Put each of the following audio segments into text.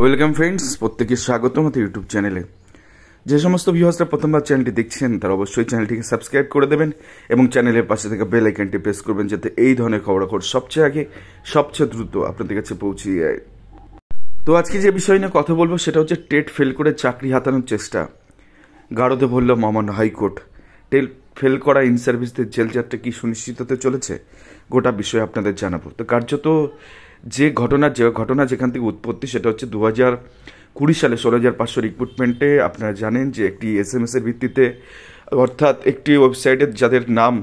Welcome friends, প্রত্যেকে স্বাগত আমাদের ইউটিউব চ্যানেলে। যে সমস্ত ভিউয়ার্সরা প্রথমবার চ্যানেলটি দেখছেন তারা অবশ্যই চ্যানেলটিকে সাবস্ক্রাইব করে দেবেন এবং চ্যানেলের পাশে থেকে বেল আইকনটি প্রেস করবেন যাতে এই ধরনের খবরাখবর সবচেয়ে আগে সবচেয়ে দ্রুত আপনাদের কাছে পৌঁছে যায়। তো আজকে যে বিষয় নিয়ে কথা বলবো সেটা হচ্ছে টেট ফেল করে চাকরি হাতানোর চেষ্টা। গারদে ভরল মহামান্য হাইকোর্ট। টেট ফেল করা ইন সার্ভিসদের জেল যাত্রা কি সুনিশ্চিত হতে চলেছে, গোটা বিষয়ে আপনাদের জানাবো। তো কার্যত যে ঘটনা যেখান থেকে উৎপত্তি সেটা হচ্ছে 2020 সালে 16,500 রিক্রুটমেন্টে আপনারা জানেন যে একটি SMS এর ভিত্তিতে, অর্থাৎ একটি ওয়েবসাইটে যাদের নাম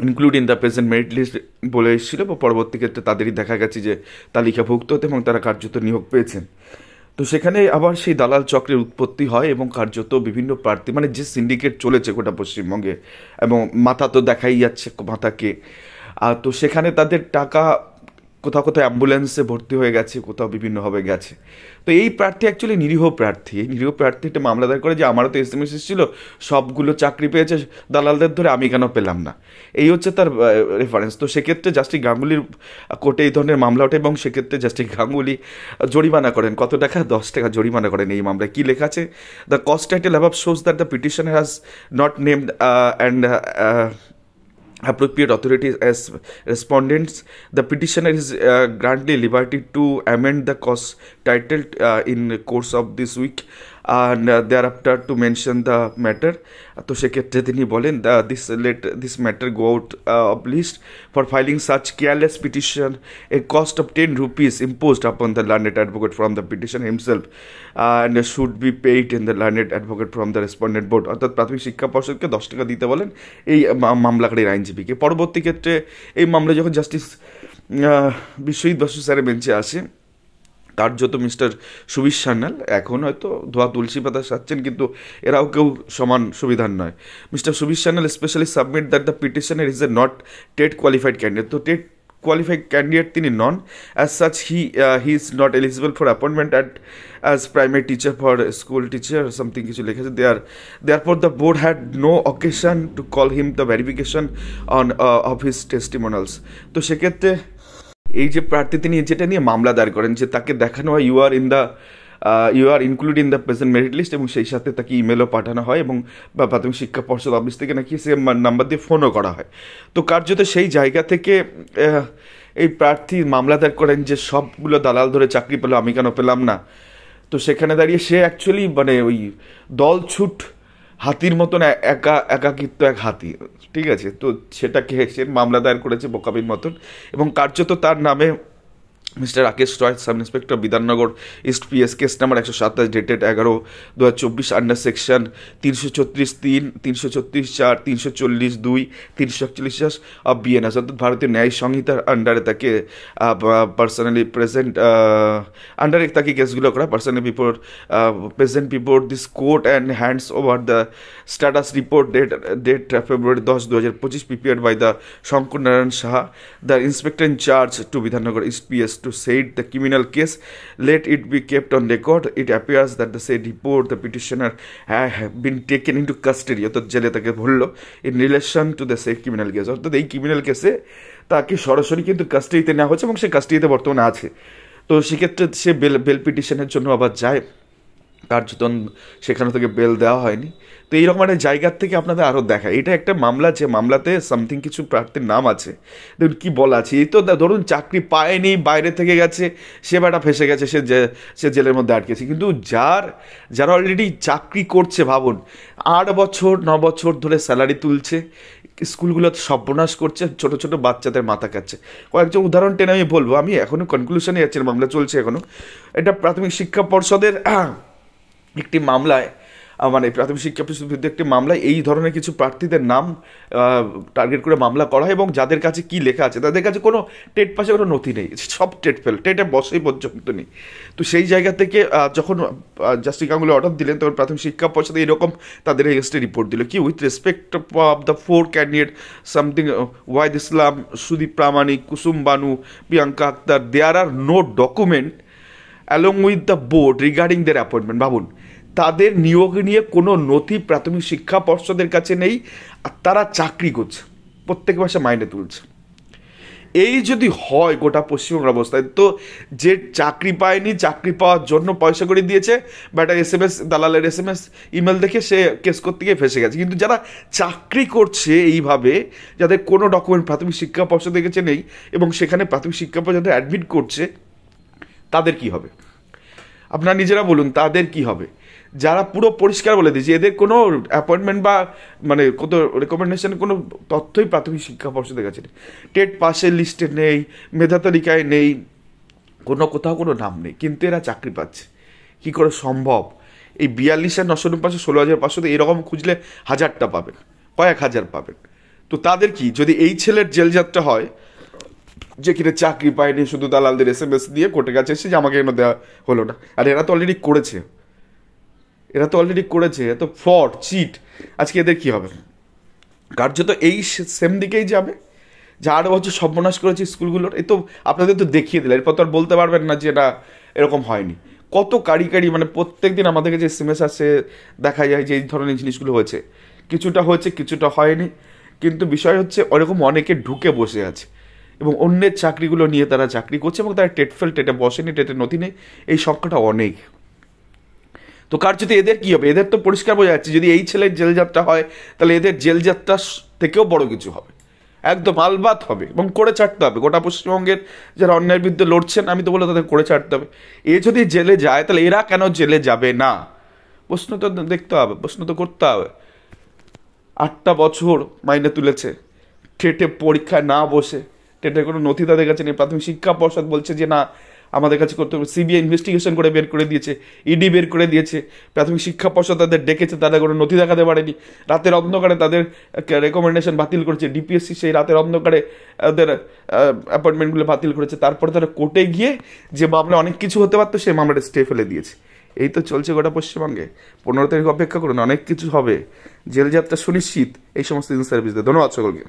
include in the present merit list বলে এসেছিল, বা পরবর্তী ক্ষেত্রে তাদেরই দেখা গেছে যে তালিকাভুক্ত হতে এবং তারা কার্যত নিয়োগ পেয়েছেন। তো সেখানে আবার সেই দালাল চক্রের উৎপত্তি হয় এবং কার্যত বিভিন্ন প্রার্থী, মানে যে সিন্ডিকেট চলেছে গোটা পশ্চিমবঙ্গে, এবং মাথা তো দেখাই যাচ্ছে মাথাকে। তো সেখানে তাদের টাকা কোথাও কোথাও অ্যাম্বুলেন্সে ভর্তি হয়ে গেছে, কোথাও বিভিন্নভাবে গেছে। তো এই প্রার্থী অ্যাকচুয়ালি নিরীহ প্রার্থী। এই নিরীহ প্রার্থী একটা মামলা দায়ের করে যে আমারও তো SMS এসেছিল, সবগুলো চাকরি পেয়েছে দালালদের ধরে, আমি কেন পেলাম না, এই হচ্ছে তার রেফারেন্স। তো সেক্ষেত্রে জাস্টিস গাঙ্গুলির কোর্টে এই ধরনের মামলা ওঠে এবং সেক্ষেত্রে জাস্টিস গাঙ্গুলি জরিমানা করেন। কত টাকা? 10 টাকা জরিমানা করেন এই মামলায়। কী লেখা আছে? The cost title above shows that the petitioner has not named and appropriate authorities as respondents. The petitioner is granted liberty to amend the cause titled in course of this week and thereafter to mention the matter. তো সেক্ষেত্রে তিনি বলেন this matter go out of list for filing such careless petition. A cost of 10 rupees imposed upon the learned advocate from the petitioner himself and should be paid in the learned advocate from the respondent board. অর্থাৎ প্রাথমিক শিক্ষা পর্ষদকে 10 টাকা দিতে বলেন এই মামলাকারীর আইনজীবীকে। পরবর্তী ক্ষেত্রে এই মামলা যখন জাস্টিস বিশ্বজিৎ বসু স্যারের বেঞ্চে আসে, কার্যত মিস্টার সুবীর সান্যাল এখন হয়তো ধোয়া তুলসী পাতা সাজছেন, কিন্তু এরাও কেউ সমান সুবিধার নয়। Mister Subir Sanyal specially submit that the petitioner is a not TET qualified candidate. তো টেট qualified candidate তিনি নন, as such he is not eligible for appointment as primary teacher for school teacher something কিছু লিখেছে। therefore the board had no occasion to call him the verification on of his testimonials. তো সেক্ষেত্রে এই যে প্রার্থী তিনি যেটা নিয়ে মামলা দায়ের করেন যে তাকে দেখানো হয় you are include in the present merit list, এবং সেই সাথে তাকে ইমেলও পাঠানো হয় এবং প্রাথমিক শিক্ষা পর্ষদ অফিস থেকে নাকি সে নাম্বার দিয়ে ফোনও করা হয়। তো কার্যত সেই জায়গা থেকে এই প্রার্থী মামলা দায়ের করেন যে সবগুলো দালাল ধরে চাকরি পেলো, আমি কেন পেলাম না। তো সেখানে দাঁড়িয়ে সে অ্যাকচুয়ালি মানে ওই দলছুট হাতির মতন একাকিত্ব এক হাতি, ঠিক আছে। তো সেটাকে সে মামলা দায়ের করেছে বোকাবির মতন, এবং কার্যত তার নামে mister Rakesh Roy, sub inspector Bidhannagar east PS, case number 127 dated 11/2024 under section 334(3), 334(4), 340(2), 341 of BNS, অর্থাৎ ভারতীয় ন্যায় সংহিতার আন্ডারে তাকে পার্সোনালি প্রেজেন্ট আন্ডারে তাকে কেসগুলো করা, personally present before this court and hands over the status report date February 10, 2025 prepared by the Shankar Narayan Saha, the inspector in charge to Bidhannagar east PS, to said the criminal case. Let it be kept on record. It appears that the said report the petitioner have been taken into custody, অর্থাৎ জেলে তাকে ভরল, in relation to the said criminal case. অর্থাৎ এই criminal কেসে তাকে সরাসরি কিন্তু কাস্টাডিতে নেওয়া হচ্ছে এবং সে কাস্টাডিতে বর্তমানে আছে। তো সেক্ষেত্রে সে বেল পিটিশনের জন্য আবার যায়, কার্যত সেখানে থেকে বেল দেওয়া হয়নি। তো এইরকম একটা জায়গার থেকে আপনাদের আরও দেখায় এটা একটা মামলা, যে মামলাতে সামথিং কিছু প্রার্থীর নাম আছে। দেখুন কী বলা আছে, এই তো ধরুন চাকরি পায়নি, বাইরে থেকে গেছে, সে বেটা ফেসে গেছে, সে জেলের মধ্যে আটকেছে। কিন্তু যারা অলরেডি চাকরি করছে, ভাবুন 8 বছর 9 বছর ধরে স্যালারি তুলছে, স্কুলগুলোতে সর্বনাশ করছে, ছোটো ছোটো বাচ্চাদের মাথা কাটছে। কয়েকজন উদাহরণ টেনে আমি বলবো, আমি এখনও কনক্লুশনে যাচ্ছি, মামলা চলছে এখনও। এটা প্রাথমিক শিক্ষা পর্ষদের একটি মামলায়, মানে প্রাথমিক শিক্ষা পর্ষদের বিরুদ্ধে একটি মামলায় এই ধরনের কিছু প্রার্থীদের নাম টার্গেট করে মামলা করা হয়, এবং যাদের কাছে কি লেখা আছে, তাদের কাছে কোনো টেট পাশে কোনো নথি নেই, সব টেট ফেল, টেটে বসেই পর্যন্ত নেই। তো সেই জায়গা থেকে যখন জাস্টিস গাঙ্গুলি অর্ডার দিলেন, তখন প্রাথমিক শিক্ষা পর্ষদে এরকম তাদের এগেনস্টে রিপোর্ট দিল কি, with respect of the 4 candidate something Wahid Islam, Sudip Pramanik, Kusum Banu, Priyanka Akhtar, there are no document along with the board regarding their appointment. ভাবুন, তাদের নিয়োগ নিয়ে কোনো নথি প্রাথমিক শিক্ষা পর্ষদের কাছে নেই, আর তারা চাকরি করছে, প্রত্যেক মাসে মাইনে তুলছে। এই যদি হয় গোটা পশ্চিমবঙ্গের অবস্থায়, তো যে চাকরি পায়নি, চাকরি পাওয়ার জন্য পয়সা করে দিয়েছে বা একটা SMS, দালালের SMS ইমেল দেখে সে কেস করতে গিয়ে ফেসে গেছে। কিন্তু যারা চাকরি করছে এইভাবে, যাদের কোনো ডকুমেন্ট প্রাথমিক শিক্ষা পর্ষদ দেখেছে নেই, এবং সেখানে প্রাথমিক শিক্ষা পর্ষদ অ্যাডমিট করছে, তাদের কি হবে? আপনারা নিজেরা বলুন, তাদের কি হবে? যারা পুরো পরিষ্কার বলে দিয়েছে এদের কোনো অ্যাপয়েন্টমেন্ট বা মানে কত রেকমেন্ডেশন কোনো তথ্যই প্রাথমিক শিক্ষা পর্ষদের কাছে নেই, টেট পাসের লিস্টে নেই, মেধা তালিকায় নেই, কোনো কোথাও কোনো নাম নেই, কিন্তু এরা চাকরি পাচ্ছে। কী করে সম্ভব? এই 42,949, 16,500, এরকম খুঁজলে 1000টা পাবেন, কয়েক হাজার পাবেন। তো তাদের কি, যদি এই ছেলের জেলযাত্রা হয় যে কিনা চাকরি পায়নি, শুধু দালালদের SMS দিয়ে কোর্টে গেছে এসে যে আমাকে কেন দেওয়া হলো না, আর এরা তো অলরেডি করেছে, এত ফ্রড, চিট। আজকে এদের কি হবে? কার্যত এই সেম দিকেই যাবে, যা 8 বছর সর্বনাশ করেছে স্কুলগুলোর। এই তো আপনাদের তো দেখিয়ে দিলে, এরপর তো আর বলতে পারবেন না যে এটা এরকম হয়নি। কত কারি মানে প্রত্যেক দিন আমাদের কাছে SMS আসে, দেখা যায় যে এই ধরনের জিনিসগুলো হয়েছে, কিছুটা হয়েছে কিছুটা হয়নি। কিন্তু বিষয় হচ্ছে ওরকম অনেকে ঢুকে বসে আছে এবং অন্যের চাকরিগুলো নিয়ে তারা চাকরি করছে, এবং তারা টেটে বসেনি, টেটে নথি নেই, এই সংখ্যাটা অনেক। তো কার্যত এদের কি হবে? এদের তো পরিষ্কার বোঝা যাচ্ছে, যদি এই ছেলের জেলযাত্রা হয় তাহলে এদের জেলযাত্রা থেকেও বড় কিছু হবে, একদম আলবাত হবে, এবং করে ছাড়তে হবে। গোটা পশ্চিমবঙ্গের যারা অন্যায়ের বিরুদ্ধে লড়ছেন, আমি তো বলে তাদের করে ছাড়তে হবে। এ যদি জেলে যায় তাহলে এরা কেন জেলে যাবে না? প্রশ্ন তো দেখতে হবে, প্রশ্ন তো করতে হবে। 8টা বছর মাইনে তুলেছে, টেটে পরীক্ষায় না বসে, টেটের কোনো নথি তাদের কাছে নেই, প্রাথমিক শিক্ষা পর্ষদ বলছে যে না আমাদের কাছে করতে হবে, CBI ইনভেস্টিগেশন করে বের করে দিয়েছে, ED বের করে দিয়েছে, প্রাথমিক শিক্ষা পর্ষদ তাদের ডেকেছে, তাদের কোনো নথি দেখাতে পারেনি, রাতের অন্ধকারে তাদের রেকমেন্ডেশন বাতিল করেছে, DPSC সেই রাতের অন্ধকারে তাদের অ্যাপয়েন্টমেন্টগুলো বাতিল করেছে, তারপরে তারা কোর্টে গিয়ে যে মামলা অনেক কিছু হতে পারতো সেই মামলাটা স্টে ফেলে দিয়েছে। এই তো চলছে গোটা পশ্চিমবঙ্গে। 15 তারিখ অপেক্ষা করুন, অনেক কিছু হবে, জেলযাত্রা সুনিশ্চিত এই সমস্ত সার্ভিসদের। ধন্যবাদ সকলকে।